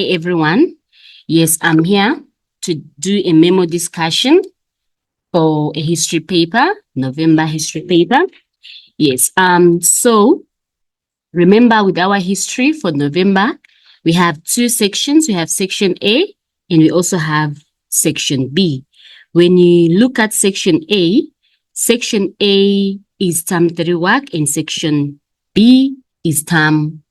everyone. Yes, I'm here to do a memo discussion for a history paper, November history paper. Yes, so remember with our history for November, we have two sections. We have section A and we also have section B. When you look at section A is term 3 work and section B is term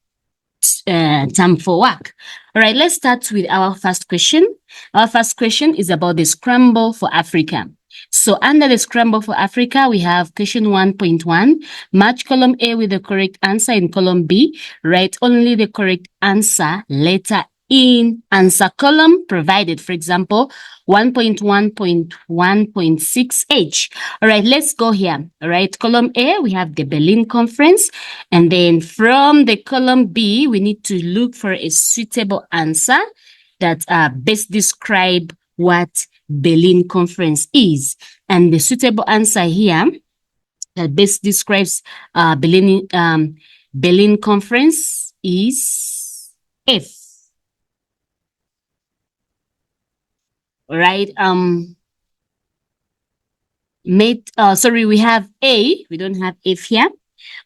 4 work. All right, let's start with our first question. Our first question is about the scramble for Africa. So under the scramble for Africa, we have question 1.1. Match column A with the correct answer in column B. Write only the correct answer letter in answer column provided. For example, 1.1.1.6H. All right, let's go here. All right, column A, we have the Berlin Conference. And then from the column B, we need to look for a suitable answer that best describe what Berlin Conference is. And the suitable answer here that best describes Berlin Conference is F. All right. Sorry, we have A. We don't have F here.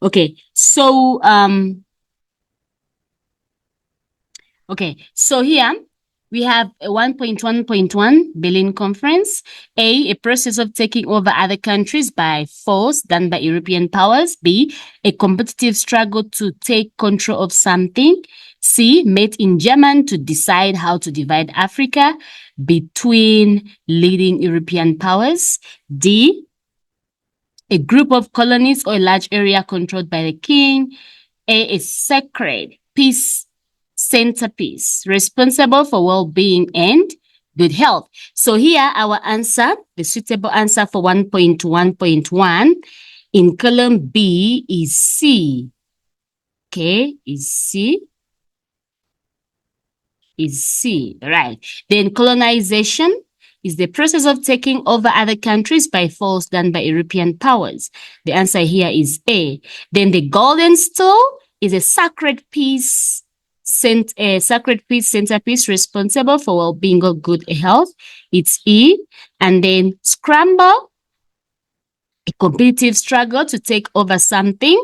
Okay. So here we have a 1.1.1 Berlin Conference. A process of taking over other countries by force done by European powers. B, a competitive struggle to take control of something. C, met in Germany to decide how to divide Africa between leading European powers. D, a group of colonies or a large area controlled by the king. A sacred peace centerpiece responsible for well-being and good health. So here our answer, the suitable answer for 1.1.1 in column B is C. Okay, is C. Is C, right? Then colonization is the process of taking over other countries by force done by European powers. The answer here is A. Then the golden stool is a sacred peace centerpiece responsible for well-being or good health. It's E. And then scramble, a competitive struggle to take over something.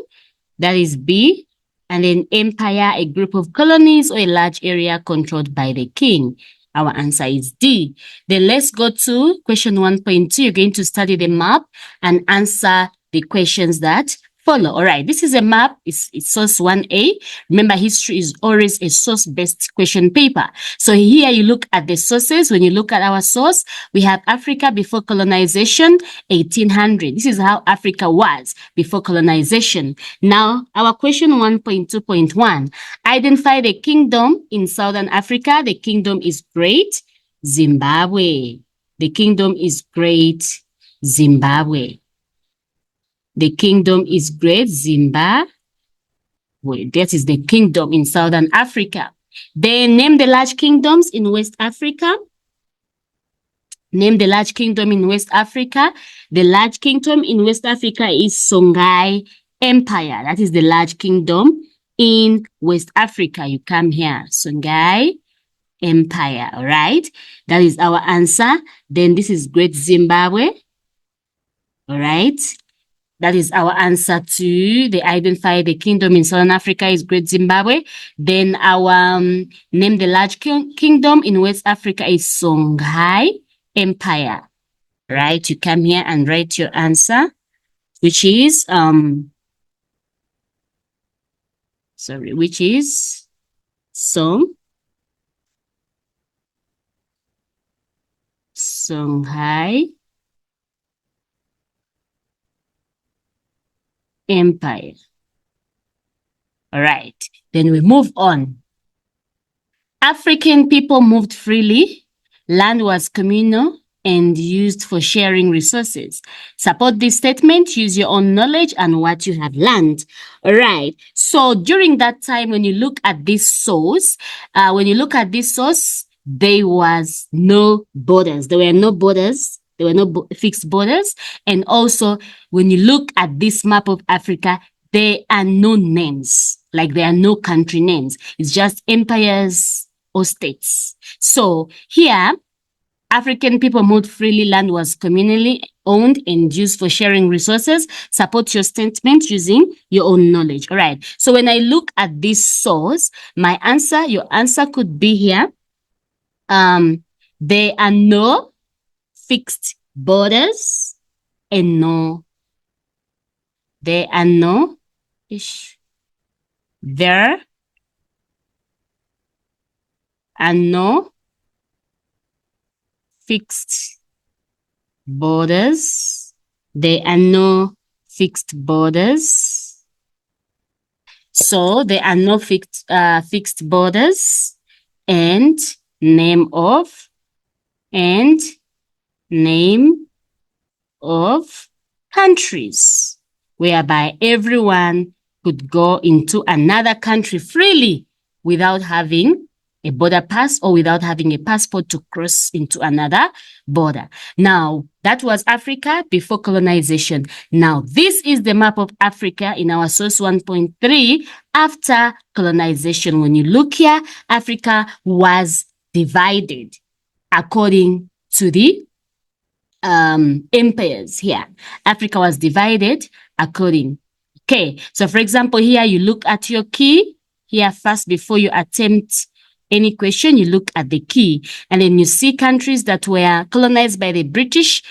That is B. And then empire, a group of colonies or a large area controlled by the king. Our answer is D. Then let's go to question 1.2. You're going to study the map and answer the questions that follow. All right, this is a map. It's source 1A. Remember, history is always a source-based question paper. So here you look at the sources. When you look at our source, we have Africa before colonization, 1800. This is how Africa was before colonization. Now, our question 1.2.1. Identify the kingdom in Southern Africa. The kingdom is Great Zimbabwe. The kingdom is Great Zimbabwe. The kingdom is Great Zimbabwe. That is the kingdom in Southern Africa. Then name the large kingdoms in West Africa. Name the large kingdom in West Africa. The large kingdom in West Africa is Songhai Empire. That is the large kingdom in West Africa. You come here, Songhai Empire. All right. That is our answer. Then this is Great Zimbabwe. All right. That is our answer to the identify the kingdom in Southern Africa is Great Zimbabwe. Then our name the large kingdom in West Africa is Songhai Empire. Right? You come here and write your answer, which is Songhai Empire. All right, then we move on. African people moved freely. Land was communal and used for sharing resources. Support this statement. Use your own knowledge and what you have learned. All right. So during that time, when you look at this source, there was no borders. There were no borders. There were no fixed borders. And also, when you look at this map of Africa, there are no names. Like there are no country names. It's just empires or states. So here, African people moved freely. Land was communally owned and used for sharing resources. Support your statement using your own knowledge. All right. So when I look at this source, your answer could be here. There are no fixed borders and there are no fixed borders. There are no fixed borders. So there are no fixed borders and name of countries, whereby everyone could go into another country freely without having a border pass or without having a passport to cross into another border. Now, that was Africa before colonization. Now, this is the map of Africa in our source 1.3 after colonization. When you look here, Africa was divided according to the empires here. Africa was divided according. Okay, so for example, here you look at your key. Here first, before you attempt any question, you look at the key, and then you see countries that were colonized by the British,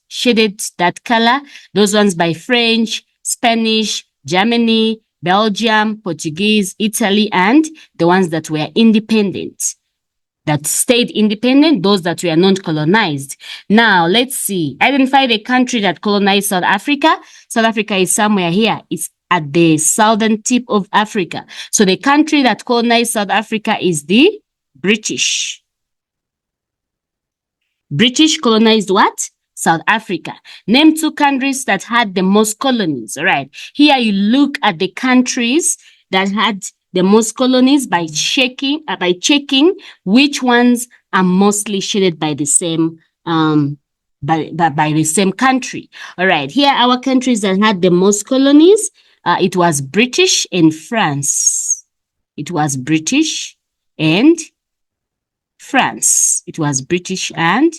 shaded that color. Those ones by French, Spanish, Germany, Belgium, Portuguese, Italy, and the ones that were independent, that stayed independent, those that were not colonized. Now, let's see. Identify the country that colonized South Africa. South Africa is somewhere here. It's at the southern tip of Africa. So the country that colonized South Africa is the British. British colonized what? South Africa. Name 2 countries that had the most colonies. All right. Here you look at the countries that had the most colonies by checking which ones are mostly shaded by the same by the same country. All right. Here are our countries that had the most colonies. It was British and France. It was British and France. It was British and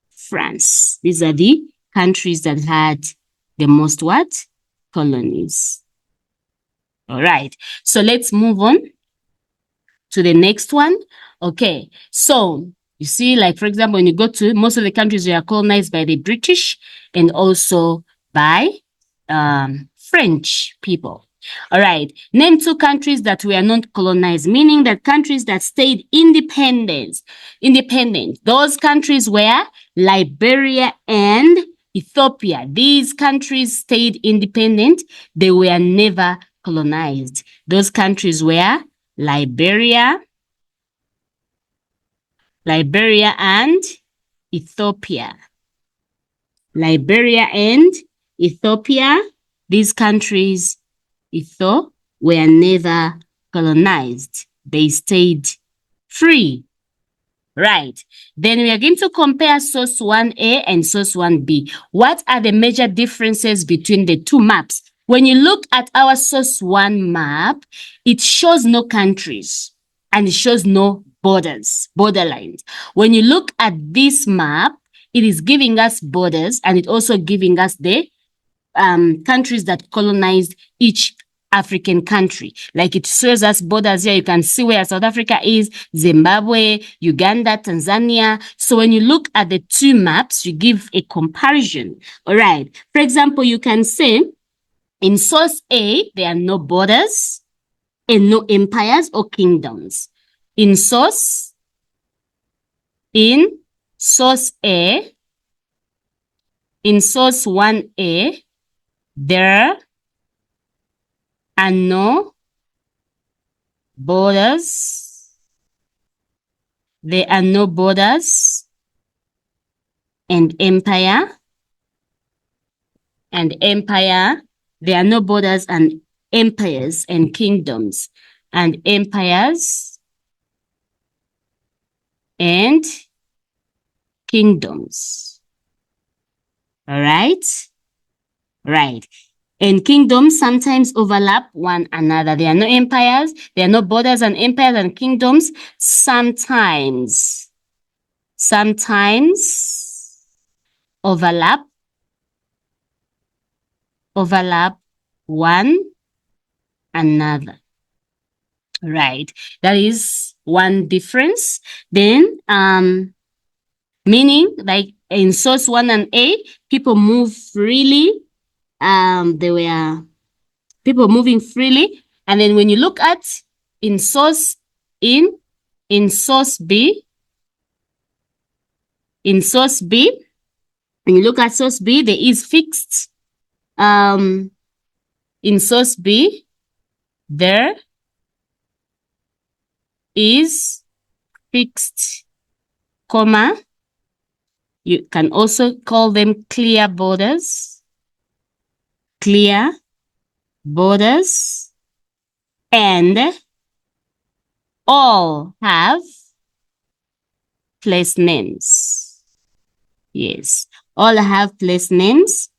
France. These are the countries that had the most what? Colonies. All right. So let's move on to the next one. Okay. So you see, like, for example, when you go to most of the countries, they are colonized by the British and also by French people. All right. Name 2 countries that were not colonized, meaning that countries that stayed independent. Those countries were Liberia and Ethiopia. These countries stayed independent. They were never colonized. Those countries were Liberia and Ethiopia. Liberia and Ethiopia. These countries, were never colonized. They stayed free. Right. Then we are going to compare source 1A and source 1B. What are the major differences between the 2 maps? When you look at our source 1 map, it shows no countries and it shows no borderlines. When you look at this map, it is giving us borders and it also giving us the countries that colonized each African country. Like it shows us borders here. You can see where South Africa is, Zimbabwe, Uganda, Tanzania. So when you look at the 2 maps, you give a comparison. All right. For example, you can say in source A, there are no borders and no empires or kingdoms. In source A, in source 1A, there are no borders. There are no borders and empire. There are no borders and empires and kingdoms. And empires and kingdoms. All right? Right. and kingdoms sometimes overlap one another. There are no empires, there are no borders and empires and kingdoms. Sometimes overlap one another. Right. That is one difference. Then, meaning like in source 1 and A, people move freely. There were people moving freely. And then when you look at in source B, when you look at source B, there is fixed. In source B, there is fixed, comma. You can also call them clear borders. Clear borders. And all have place names. Yes, all have place names.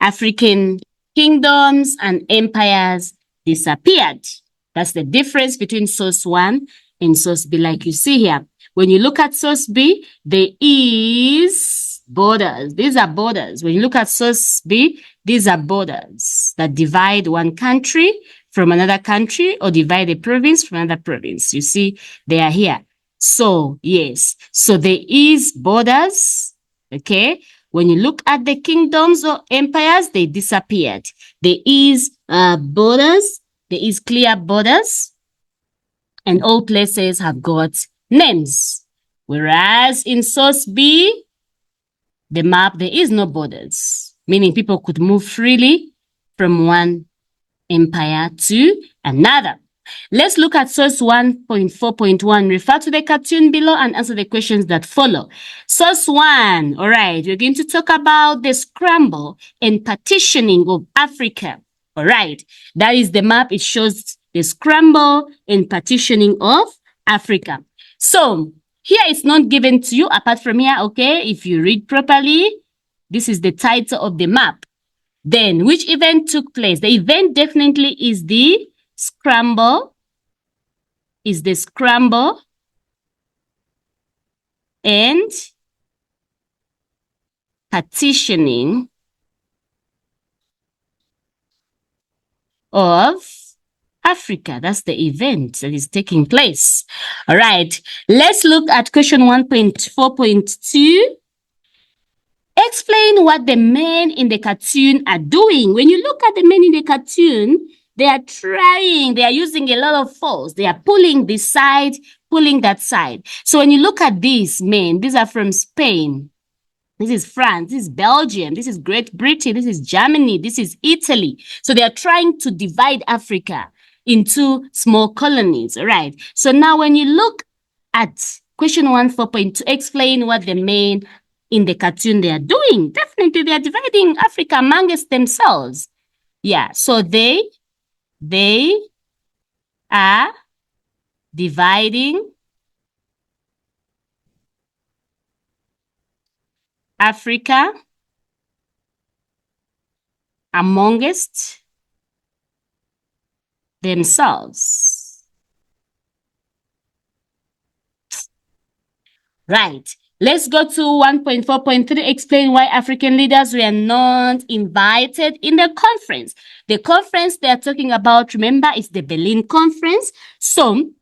African kingdoms and empires disappeared. That's the difference between source 1 and source B, like you see here. When you look at source B, there is borders. These are borders. When you look at source B, these are borders that divide one country from another country or divide a province from another province. You see, they are here. So, yes. So there is borders, okay? When you look at the kingdoms or empires, they disappeared. There is borders, there is clear borders, and all places have got names. Whereas in source B, the map, there is no borders, meaning people could move freely from one empire to another. Let's look at source 1.4.1. Refer to the cartoon below and answer the questions that follow. Source 1. All right, we're going to talk about the scramble and partitioning of Africa. All right, that is the map. It shows the scramble and partitioning of Africa. So here it's not given to you apart from here, okay? If you read properly, this is the title of the map. Then, which event took place? The event definitely is the scramble, and partitioning of Africa. That's the event that is taking place. All right, let's look at question 1.4.2. Explain what the men in the cartoon are doing. When you look at the men in the cartoon, they are trying, they are using a lot of force. They are pulling this side, pulling that side. So when you look at these men, these are from Spain. This is France, this is Belgium, this is Great Britain, this is Germany, this is Italy. So they are trying to divide Africa into small colonies, right? So now when you look at question 1.4.2, explain what the men in the cartoon they are doing. Definitely they are dividing Africa amongst themselves. Yeah, so they are dividing Africa amongst themselves. Right. Let's go to 1.4.3. Explain why African leaders were not invited in the conference. The conference they are talking about, remember, is the Berlin Conference. So,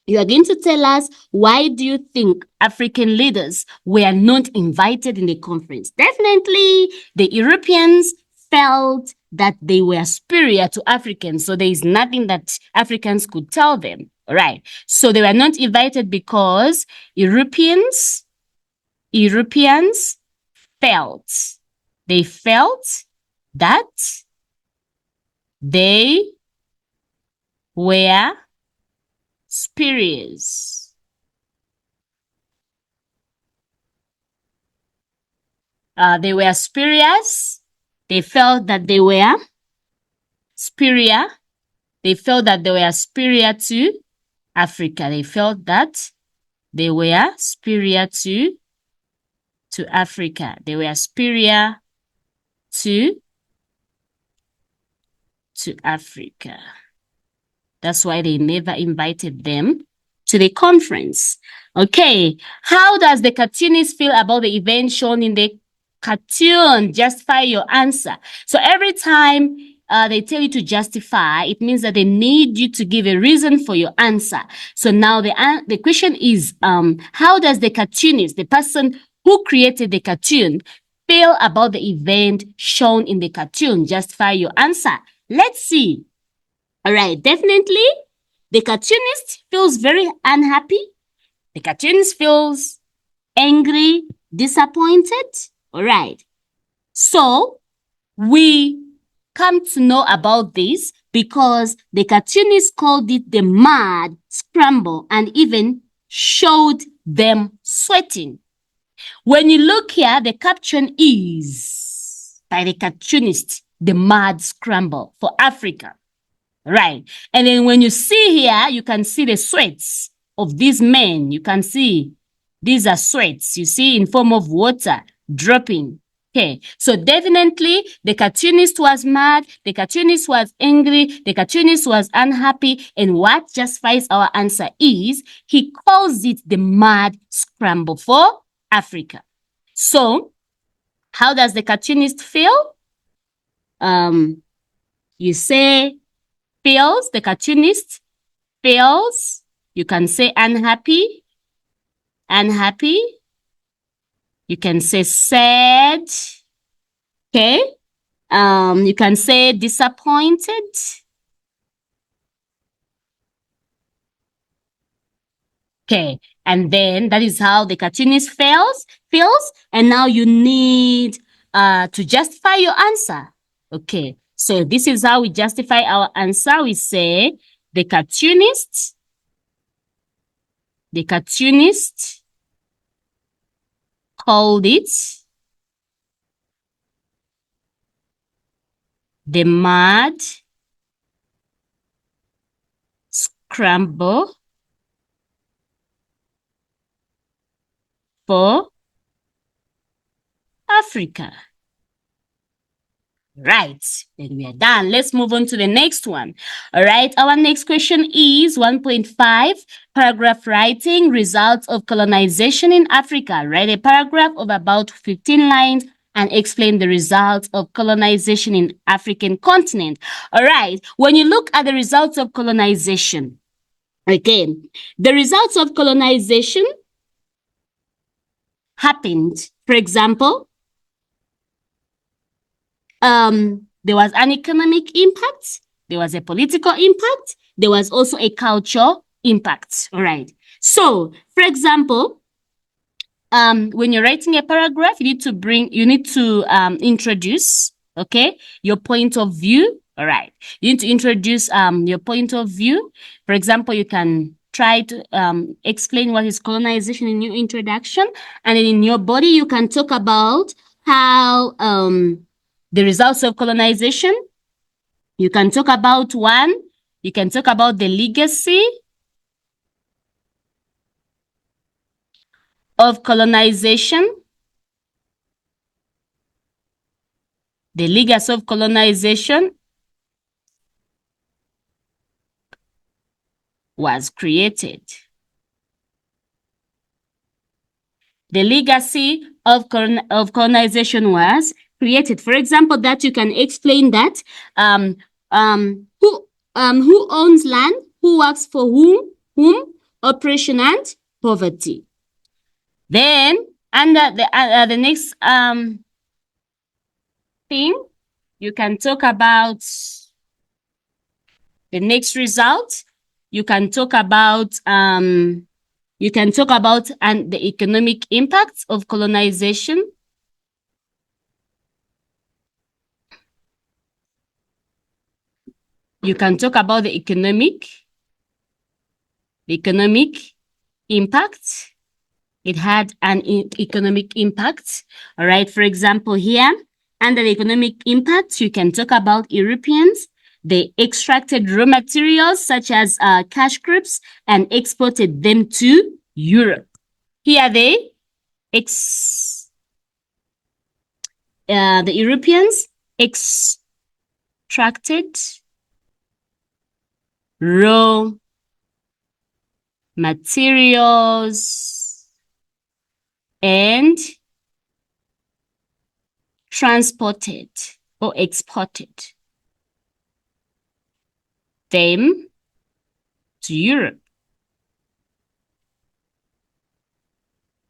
you are going to tell us, why do you think African leaders were not invited in the conference? Definitely, the Europeans felt that they were superior to Africans, so there is nothing that Africans could tell them. All right. So they were not invited because Europeans felt that they were superiors. They were superiors. They felt that they were superior. They felt that they were superior to Africa. They felt that they were superior to Africa. They were superior to to Africa. That's why they never invited them to the conference. Okay, how does the cartoonist feel about the event shown in the cartoon? Justify your answer. So every time they tell you to justify, it means that they need you to give a reason for your answer. So now the question is, how does the cartoonist, the person who created the cartoon, feel about the event shown in the cartoon? Justify your answer. Let's see. All right, definitely, the cartoonist feels very unhappy. The cartoonist feels angry, disappointed. All right. So we come to know about this because the cartoonist called it the mad scramble and even showed them sweating. When you look here, the caption is by the cartoonist, the mad scramble for Africa. Right. And then when you see here, you can see the sweats of these men. You can see these are sweats, you see, in form of water dropping. Okay. So definitely the cartoonist was mad, the cartoonist was angry, the cartoonist was unhappy. And what justifies our answer is he calls it the mad scramble for Africa. So how does the cartoonist feel? You say feels, the cartoonist feels. You can say unhappy, unhappy. You can say sad. Okay. You can say disappointed. Okay. And then that is how the cartoonist feels. And now you need to justify your answer. Okay. So this is how we justify our answer. We say the cartoonist called it the mad scramble for Africa. Right, then we are done. Let's move on to the next one. All right, our next question is 1.5, paragraph writing, results of colonization in Africa. Write a paragraph of about 15 lines and explain the results of colonization in African continent. All right, when you look at the results of colonization, again, the results of colonization happened, for example, there was an economic impact, there was a political impact, there was also a cultural impact. All right. So, for example, when you're writing a paragraph, you need to introduce, okay, your point of view. All right. You need to introduce your point of view. For example, you can try to explain what is colonization in your introduction, and then in your body, you can talk about how the results of colonization. You can talk about you can talk about the legacy of colonization. The legacy of colonization was created. The legacy of colonization was created. For example, that you can explain that who owns land, who works for whom, oppression and poverty. Then under the next thing, you can talk about the next result. You can talk about the economic impacts of colonization. You can talk about the economic impact. It had an economic impact. All right. For example, here, under the economic impact, you can talk about Europeans. They extracted raw materials such as cash crops and exported them to Europe. Here the Europeans extracted raw materials, and transported or exported them to Europe.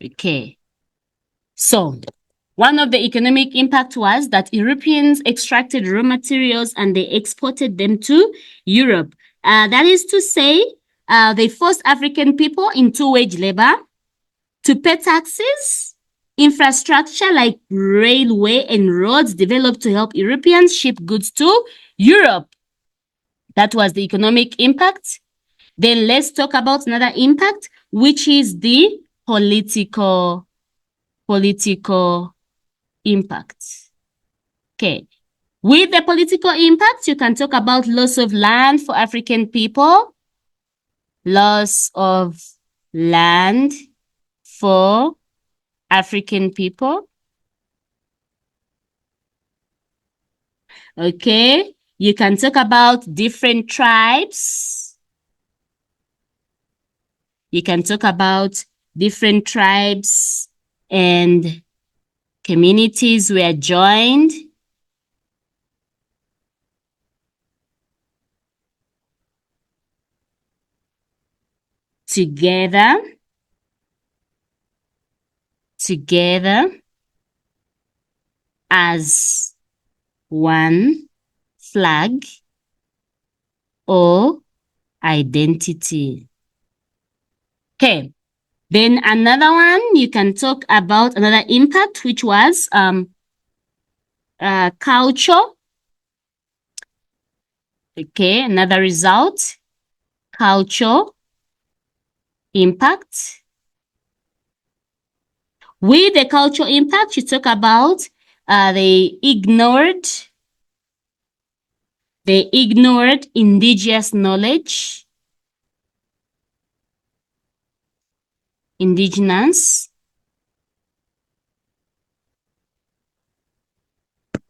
Okay. So, one of the economic impact was that Europeans extracted raw materials and they exported them to Europe. That is to say, they forced African people into wage labor to pay taxes. Infrastructure like railway and roads developed to help Europeans ship goods to Europe. That was the economic impact. Then let's talk about another impact, which is the political impact. Okay. With the political impact, you can talk about loss of land for African people, loss of land for African people. Okay. You can talk about different tribes. You can talk about different tribes and communities were joined together as one flag or identity. Okay. Then another one, you can talk about another impact, which was culture. Okay, another result, culture impact. With the cultural impact, you talk about they ignored indigenous knowledge, indigenous.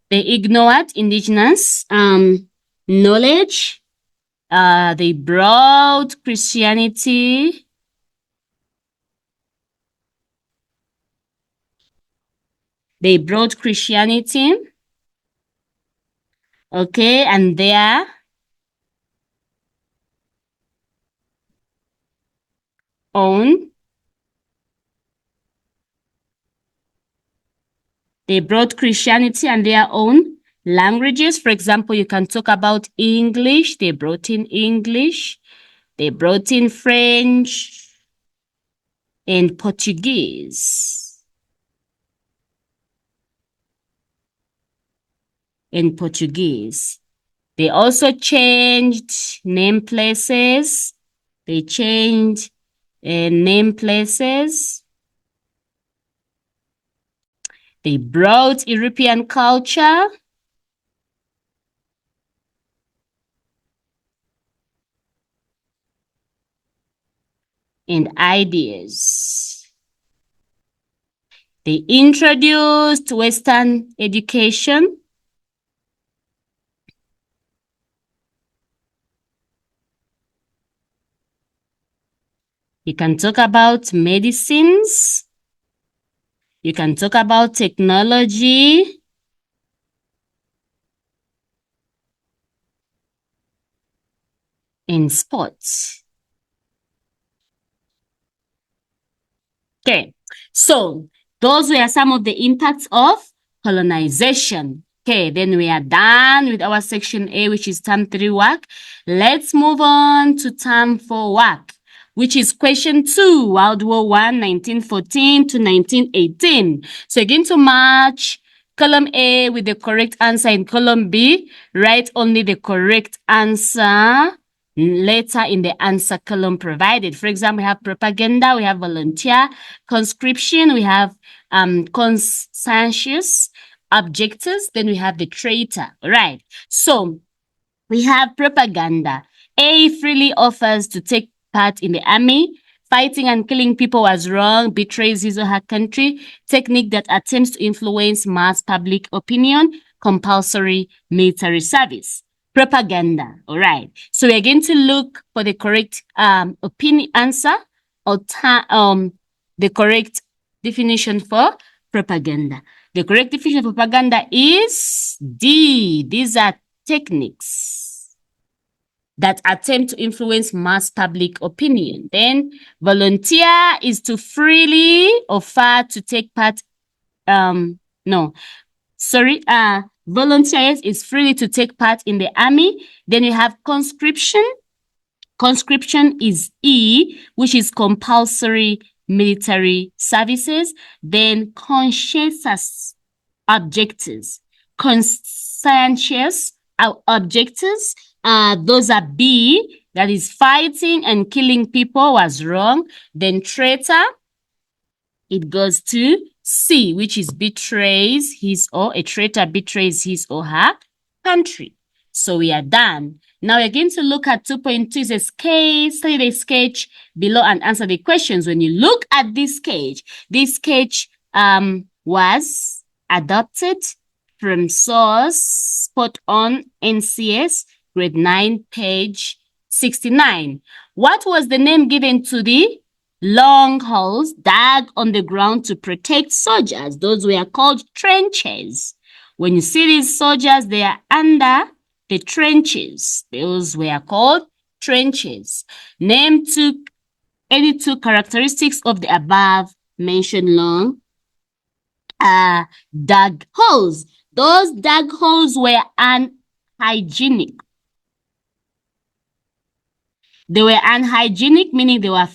They ignored indigenous knowledge. They brought Christianity. They brought Christianity. Okay, and their own. They brought Christianity and their own languages. For example, you can talk about English. They brought in English. They brought in French and Portuguese. They also changed name places. They changed name places. They brought European culture. And ideas. They introduced Western education. You can talk about medicines. You can talk about technology. And sports. Okay, so those were some of the impacts of colonization. Okay, then we are done with our section A, which is term 3 work. Let's move on to term 4 work, which is question 2, World War I, 1914 to 1918. So again, to match column A with the correct answer in column B, write only the correct answer later in the answer column provided. For example, we have propaganda, we have volunteer, conscription, we have conscientious objectors, then we have the traitor. Right. So we have propaganda. A freely offers to take part in the army. Fighting and killing people was wrong, betrays his or her country. Technique that attempts to influence mass public opinion. Compulsory military service. Propaganda. All right. So we're going to look for the correct opinion answer or the correct definition for propaganda. The correct definition of propaganda is D. These are techniques that attempt to influence mass public opinion. Then volunteer is to freely offer to take part. Volunteers is freely to take part in the army. Then you have conscription. Conscription is E, which is compulsory military services. Then conscientious objectives. Conscientious objectives, those are B, that is fighting and killing people was wrong. Then traitor, it goes to C, which is betrays his or a traitor betrays his or her country. So we are done. Now we're going to look at 2.2. It's a sketch. Study the sketch below and answer the questions. When you look at this sketch was adopted from source Spot On NCS grade 9 page 69. What was the name given to the long holes dug on the ground to protect soldiers? Those were called trenches. When you see these soldiers, they are under the trenches. Those were called trenches. Name any two characteristics of the above mentioned long dug holes. Those dug holes were unhygienic. They were unhygienic, meaning they were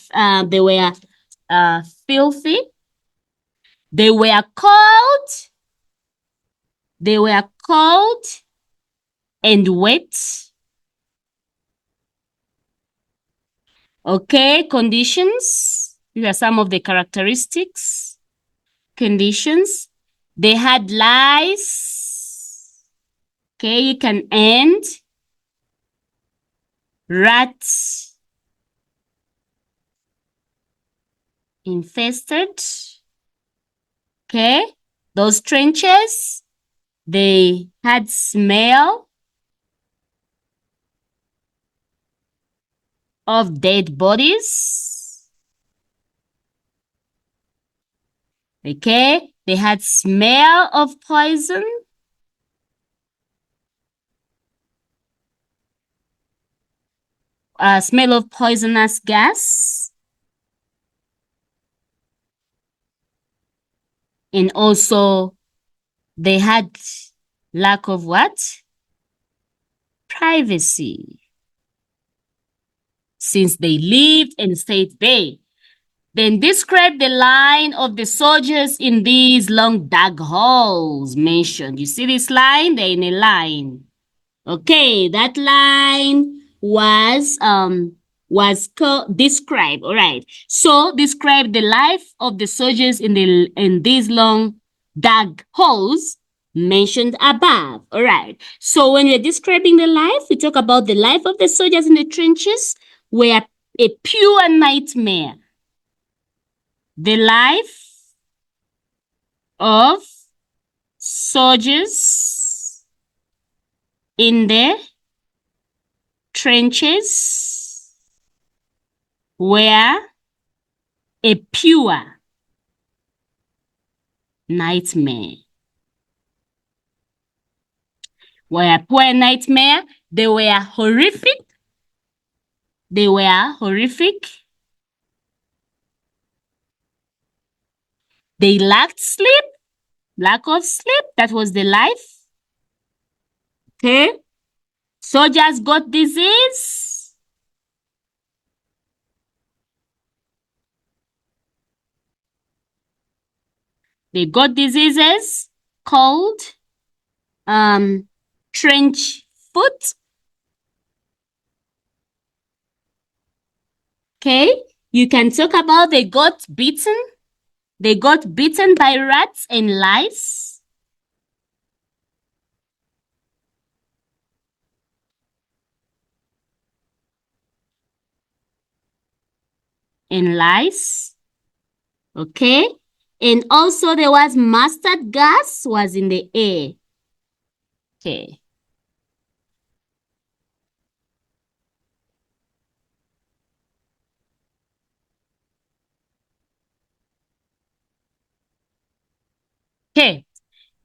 filthy. They were cold and wet. Okay, conditions. These are some of the characteristics. Conditions. They had lice. Okay, you can end. Rats. Infested. Okay, those trenches, they had smell of dead bodies. Okay, they had smell of poison. Smell of poisonous gas. And also, they had lack of what? Privacy. Since they lived and stayed there. Then describe the line of the soldiers in these long dug holes mentioned. You see this line? They're in a line. Okay, that line was described. All right. So describe the life of the soldiers in these long dug holes mentioned above. All right. So when we're describing the life, we talk about the life of the soldiers in the trenches were a pure nightmare. The life of soldiers in the trenches were a pure nightmare. Were a pure nightmare. They were horrific. They were horrific. They lacked sleep. Lack of sleep. That was the life. Okay. Soldiers got disease. They got diseases called trench foot. Okay, you can talk about they got beaten. They got beaten by rats and lice. And lice. Okay. And also there was mustard gas was in the air. Okay. Okay,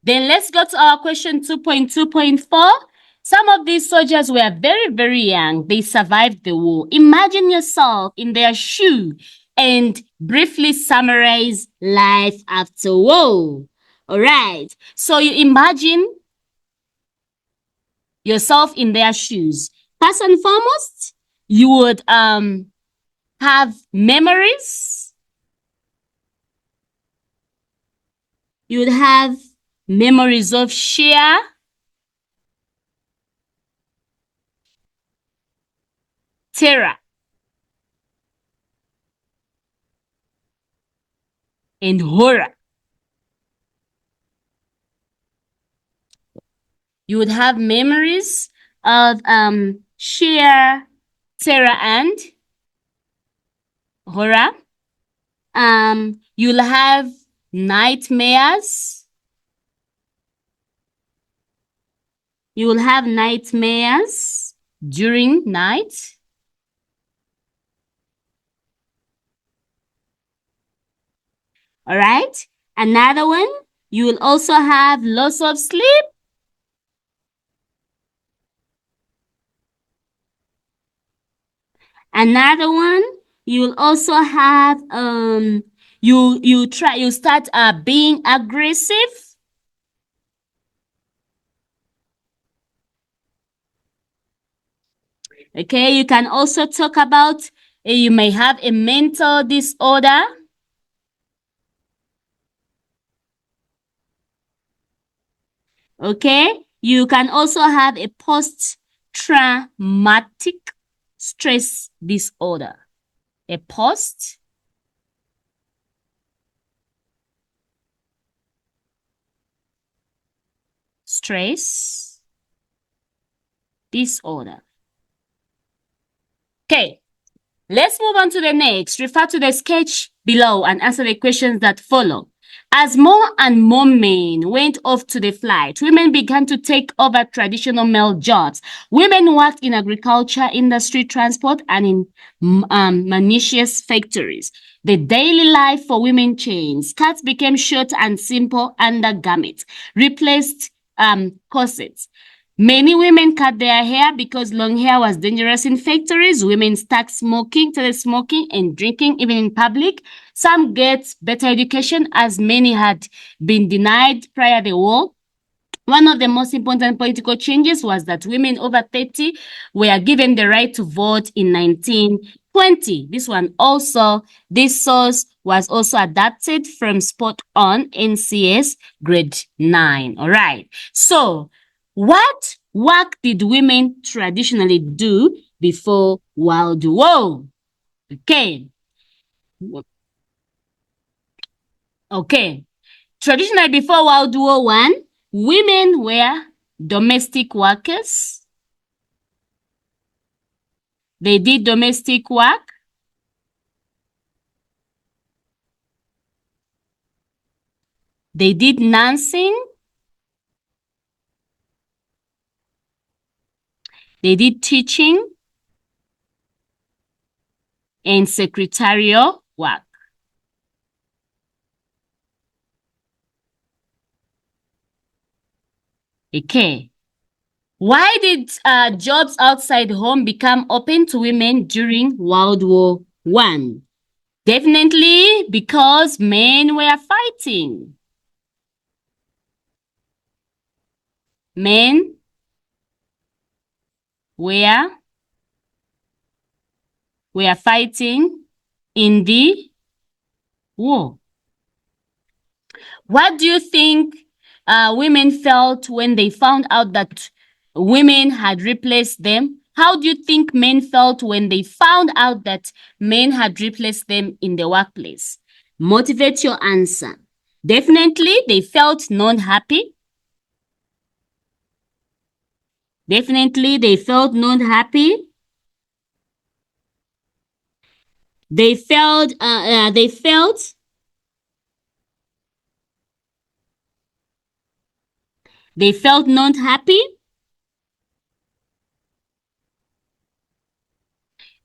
then let's go to our question 2.2.4. Some of these soldiers were very, very young. They survived the war. Imagine yourself in their shoe and briefly summarize life after war. All right. So you imagine yourself in their shoes. First and foremost, you would have memories. You would have memories of sheer terror and horror. You would have memories of sheer terror and horror. You'll have nightmares. You will have nightmares during night. All right. Another one, you will also have loss of sleep. Another one, you will also have you start being aggressive. Okay, you can also talk about you may have a mental disorder. Okay, you can also have a post-traumatic stress disorder. A post stress disorder. Okay, let's move on to the next. Refer to the sketch below and answer the questions that follow. As more and more men went off to the flight, women began to take over traditional male jobs. Women worked in agriculture, industry, transport, and in manitious factories. The daily life for women changed. Skirts became short and simple undergarments, replaced corsets. Many women cut their hair because long hair was dangerous in factories. Women started smoking and drinking even in public. Some get better education as many had been denied prior to the war. One of the most important political changes was that women over 30 were given the right to vote in 1920. This source was also adapted from Spot On NCS grade 9. All right. So, what work did women traditionally do before World War? Okay. Okay. Traditionally, before World War I, women were domestic workers. They did domestic work. They did nursing. They did teaching and secretarial work. Okay. Why did jobs outside home become open to women during World War I? Definitely because men were fighting. Men were fighting in the war. What do you think women felt when they found out that women had replaced them? How do you think men felt when they found out that men had replaced them in the workplace? Motivate your answer. Definitely, they felt not happy. Definitely, they felt not happy. They felt not happy.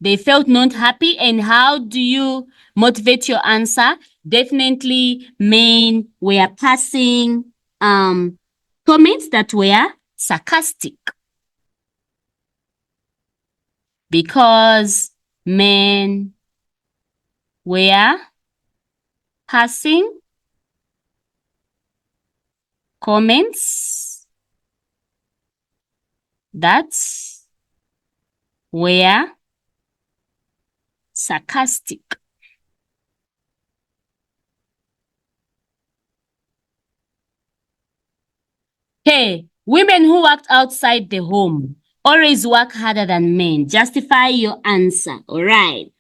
They felt not happy. And how do you motivate your answer? definitely men were passing comments that were sarcastic, because men were passing comments that were sarcastic. Hey, women who worked outside the home always work harder than men. Justify your answer. All right.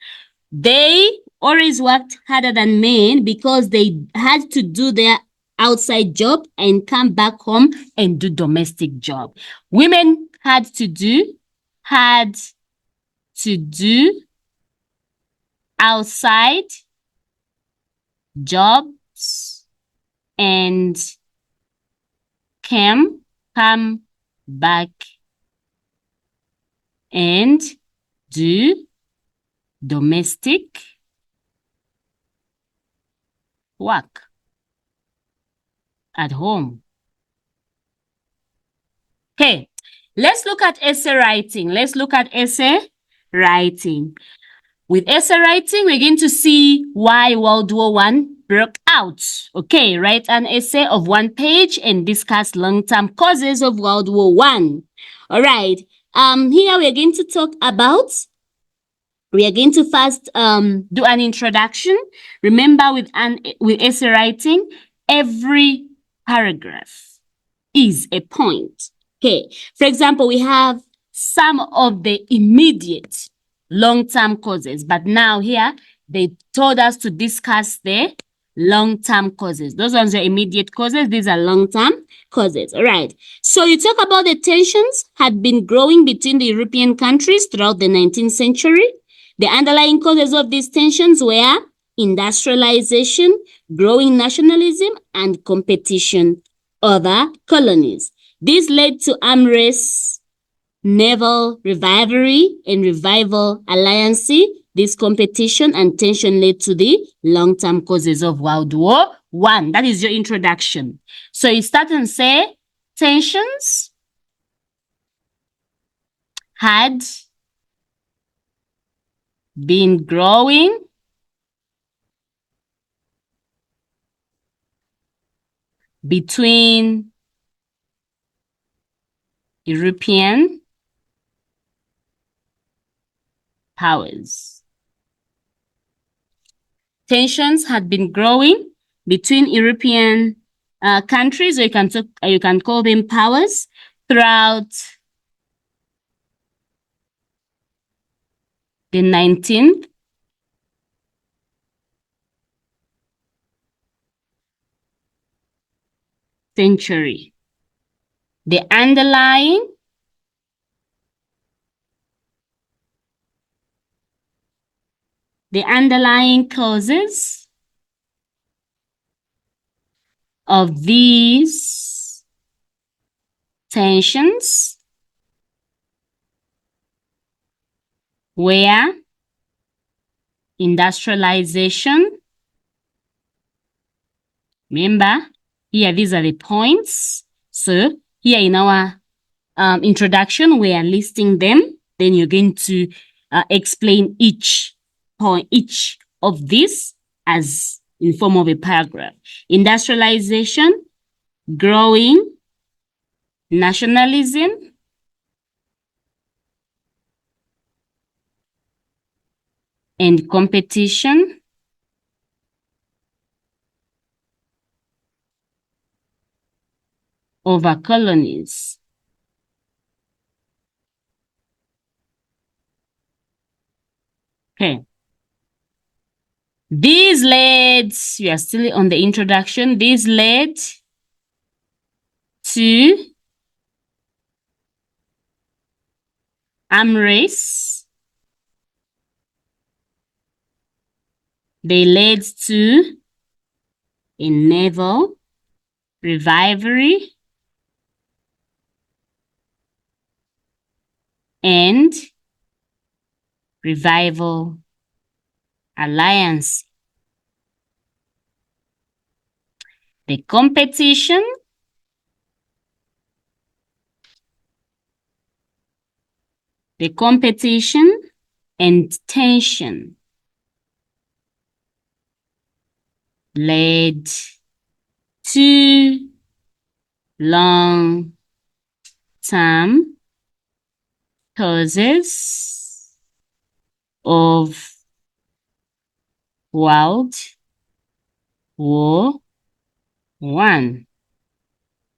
They always worked harder than men because they had to do their outside job and come back home and do domestic job. Women had to do outside jobs and come back and do domestic work at home. Okay, let's look at essay writing. With essay writing, we're going to see why World War I broke out. Okay, write an essay of 1 page and discuss long-term causes of World War I. All right, here we're going to talk about, we are going to first do an introduction. Remember, with essay writing, every paragraph is a point. Okay, for example, we have some of the immediate long-term causes, but now here they told us to discuss the long-term causes. Those ones are immediate causes, these are long-term causes. All right, so you talk about the tensions had been growing between the European countries throughout the 19th century. The underlying causes of these tensions were industrialization, growing nationalism, and competition over colonies. This led to arms race, naval rivalry, and revival alliance. This competition and tension led to the long-term causes of World War I. That is your introduction. So you start and say, tensions had been growing between European powers. Tensions had been growing between European countries, or you can call them powers, throughout the 19th century. The underlying causes of these tensions were industrialization. Remember, here these are the points. So here in our introduction, we are listing them. Then you're going to explain each point, each of these as in form of a paragraph. Industrialization, growing nationalism, and competition over colonies. Okay. These led, we are still on the introduction, these led to arms race. They led to a naval rivalry and revival alliance. the competition, and tension led to long-term causes of World War One.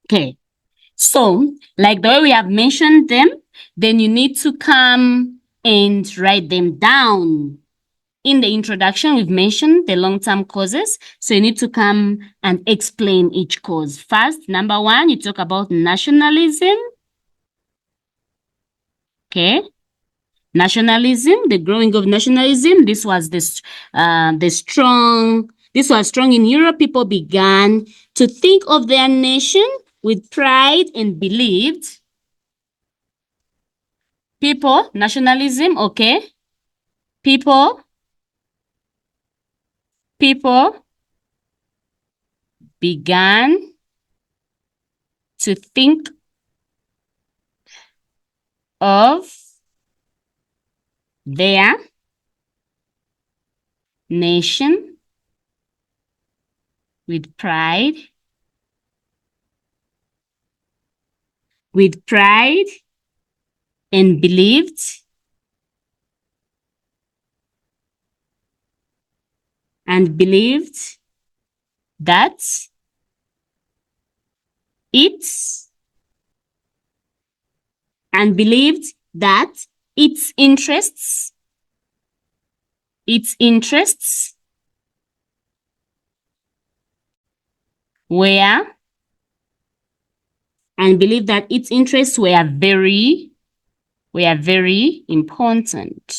Okay, so like the way we have mentioned them, then you need to come and write them down. In the introduction, we've mentioned the long-term causes, so you need to come and explain each cause. First, number one, you talk about nationalism. Okay, nationalism, the growing of nationalism. This was strong in Europe. People began to think of their nation with pride and believed. Nationalism, okay. People began to think of their nation with pride and believed that its interests were very important.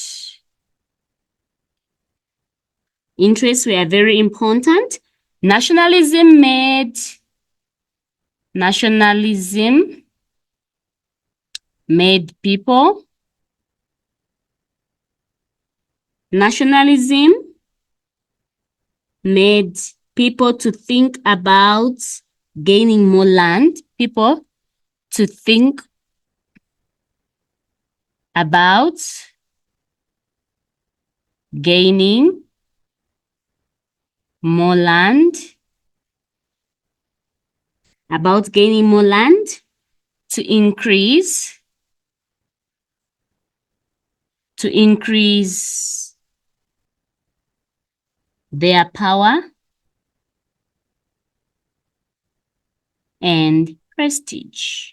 Interests were very important. Nationalism made people to think about gaining more land. People to think about gaining more land, to increase their power and prestige.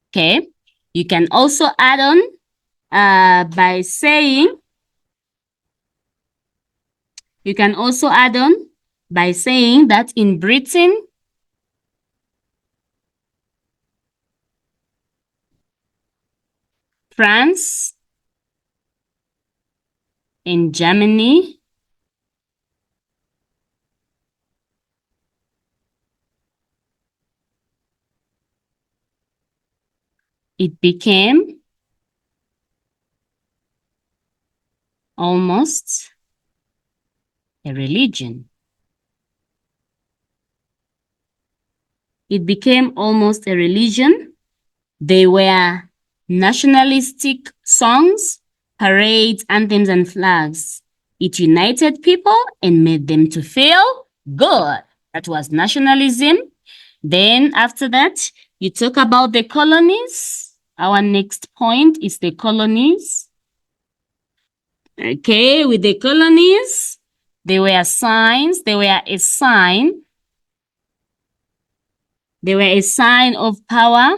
Okay, you can also add on by saying that in Britain, France, in Germany, it became almost a religion. They were nationalistic songs, parades, anthems, and flags. It united people and made them to feel good. That was nationalism. Then after that, you talk about the colonies. Our next point is the colonies. Okay, with the colonies, they were signs. They were a sign of power.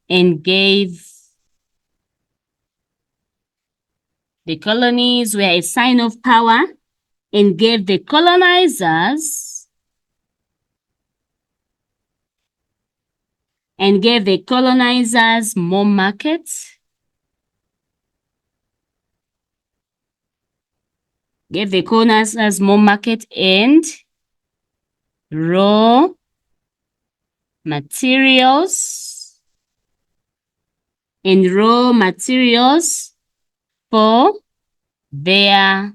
And gave the colonies were a sign of power and gave the colonizers more markets. And raw materials for their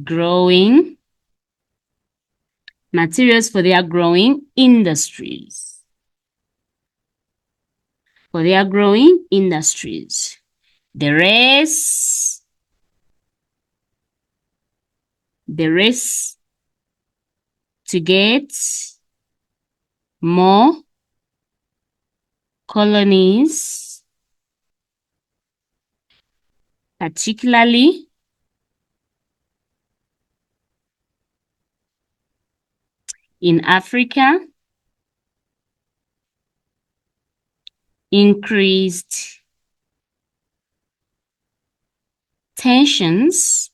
growing materials for their growing industries. For their growing industries. The race to get more colonies, particularly in Africa, increased tensions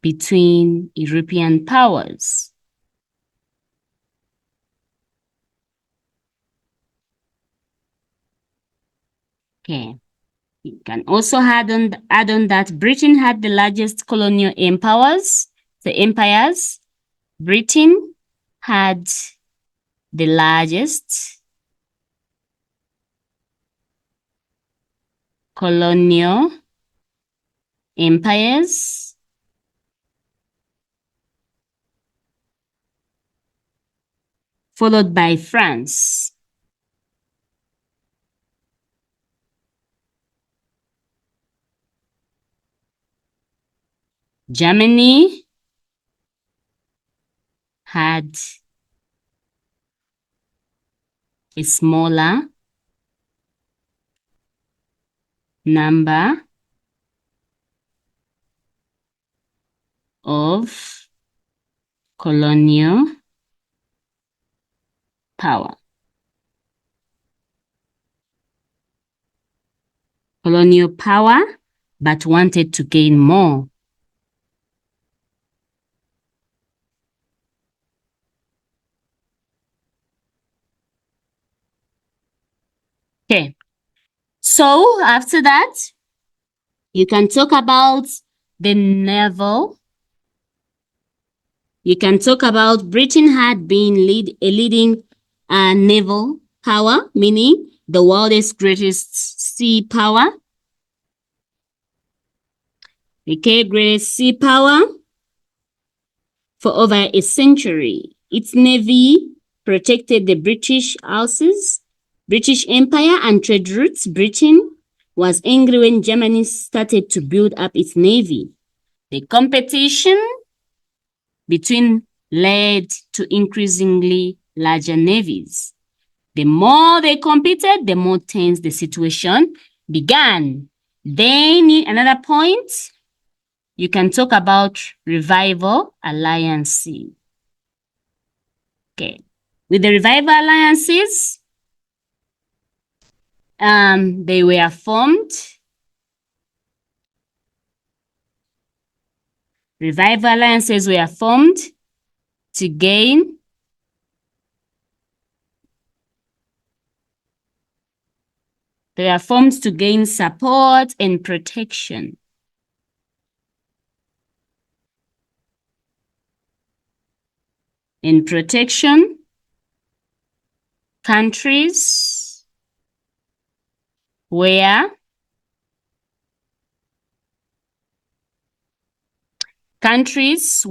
between European powers. Okay. You can also add on that Britain had the largest colonial empires. Britain had the largest colonial empires. Followed by France. Germany had a smaller number of colonial power. Colonial power, but wanted to gain more. Okay, so after that, you can talk about the naval. You can talk about Britain had been a leading naval power, meaning the world's greatest sea power. Okay, greatest sea power for over a century. Its navy protected the British Empire and trade routes. Britain was angry when Germany started to build up its navy. The competition between led to increasingly larger navies. The more they competed, the more tense the situation began. Then, another point, you can talk about revival alliances. Okay. With the revival alliances, they were formed. Revival alliances were formed to gain support and protection. In protection, countries where countries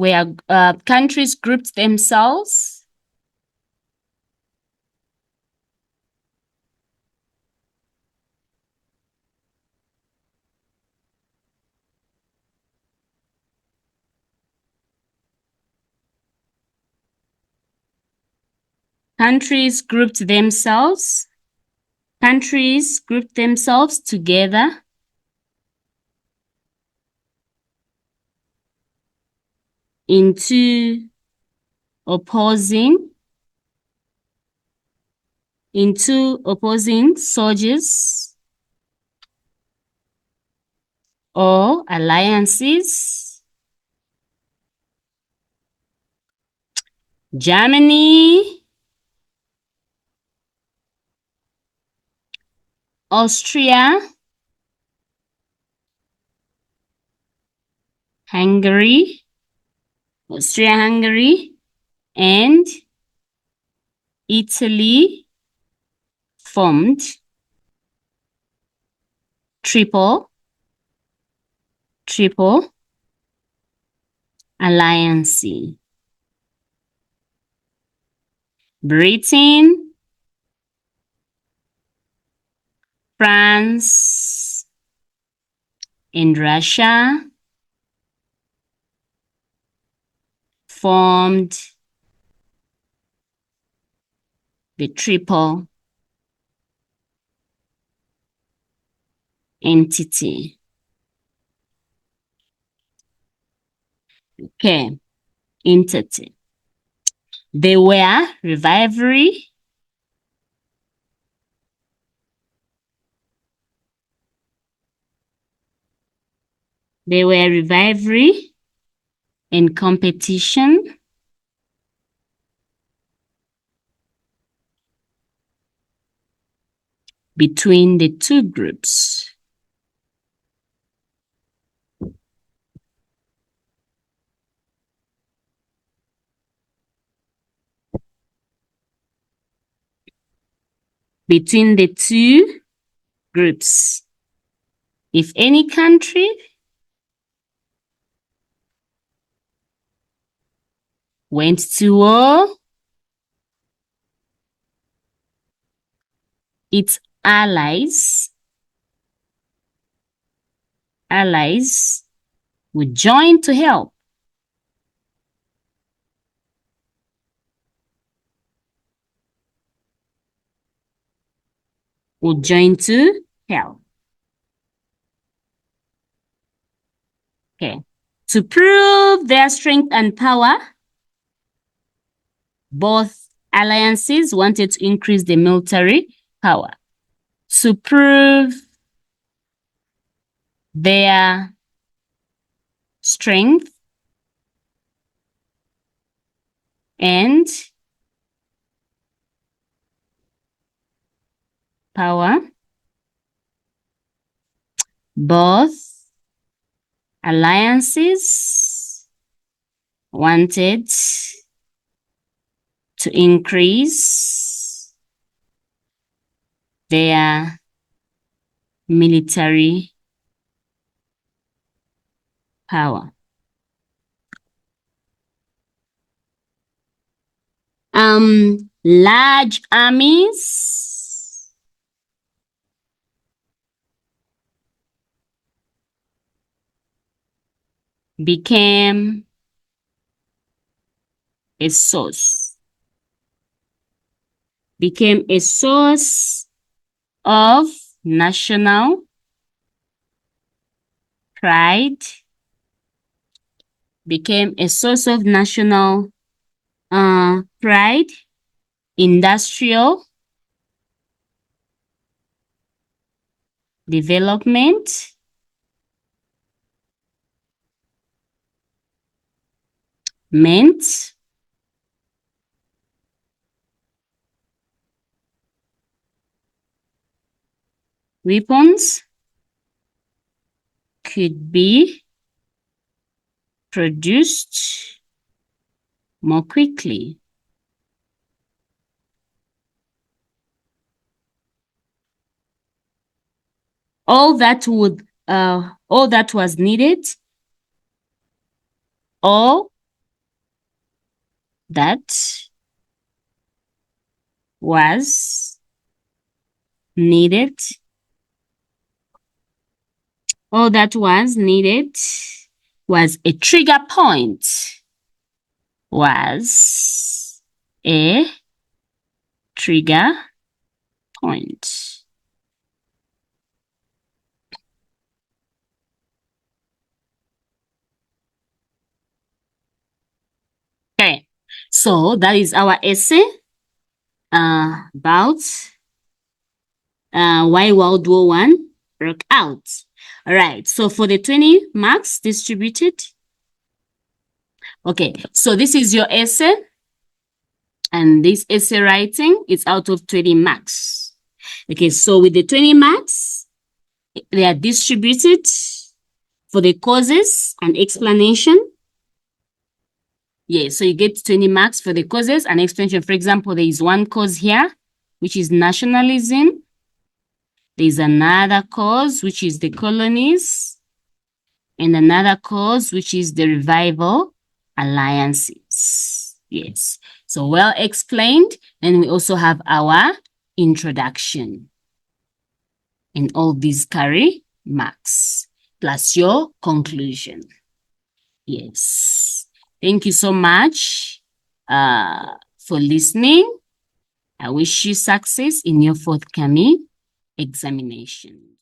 grouped themselves together into opposing surges or alliances. Germany, Austria, Hungary, and Italy formed triple alliance. Britain, France, and Russia formed the triple entity. Okay, entity. They were rivalry, and competition between the two groups. Between the two groups. If any country went to war, its allies would join to help. Would join to help. Okay. To prove their strength and power, both alliances wanted to increase the military power. To prove their strength and power, both alliances wanted to increase their military power. Large armies became a source of national pride, pride, industrial development, meant weapons could be produced more quickly. All that was needed, all that was needed, was a trigger point, Okay, so that is our essay about why World War I broke out. All right, so for the 20 marks distributed, okay, so this is your essay, and this essay writing is out of 20 marks. Okay, so with the 20 marks, they are distributed for the causes and explanation. Yeah, so you get 20 marks for the causes and explanation. For example, there is one cause here, which is nationalism. There's another cause, which is the colonies, and another cause, which is the revival alliances. Yes. So well explained. And we also have our introduction. And all these carry marks, plus your conclusion. Yes. Thank you so much for listening. I wish you success in your forthcoming examination.